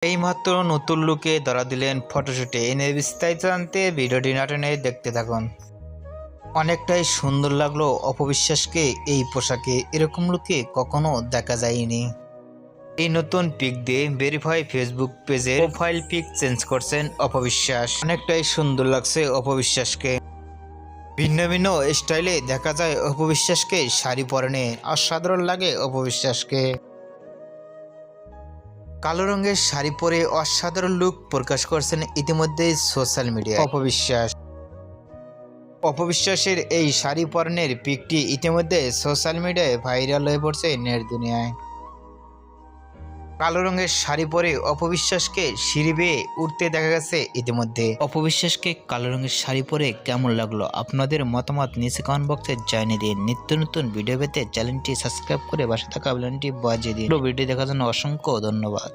এইমাত্র নতুন লুকে ধরা দিলেন ফটোশুটে। এ নিয়ে বিস্তারিত জানতে ভিডিওটি না টেনে দেখতে থাকুন। অনেকটাই সুন্দর লাগলো অপবিশ্বাসকে এই পোশাকে, এরকম লুকে কখনো দেখা যায়নি। এই নতুন পিক দিয়ে ভেরিফাই ফেসবুক পেজে প্রোফাইল পিক চেঞ্জ করছেন অপবিশ্বাস। অনেকটাই সুন্দর লাগছে অপবিশ্বাসকে। ভিন্ন ভিন্ন স্টাইলে দেখা যায় অপবিশ্বাসকে, শাড়ি পরনে অসাধারণ লাগে অপবিশ্বাসকে। কালো রঙের শাড়ি পরে অসাধারণ লুক প্রকাশ করছেন ইতিমধ্যেই সোশ্যাল মিডিয়ায় অপবিশ্বাসের এই শাড়ি পরনের পিকটি ইতিমধ্যে সোশ্যাল মিডিয়ায় ভাইরাল হয়ে পড়ছে নেট দুনিয়ায়। কালো রঙের শাড়ি পরে অপবিশ্বাসকে সিঁড়ি বেয়ে উঠতে দেখা গেছে ইতিমধ্যে। অপবিশ্বাসকে কালো রঙের শাড়ি পরে কেমন লাগলো আপনাদের মতামত নিচে কমেন্ট বক্সে জানিয়ে দিন। নিত্য নতুন ভিডিও পেতে চ্যানেলটি সাবস্ক্রাইব করে পাশে থাকা বেলটি বাজিয়ে দিন। ভিডিও দেখার জন্য অসংখ্য ধন্যবাদ।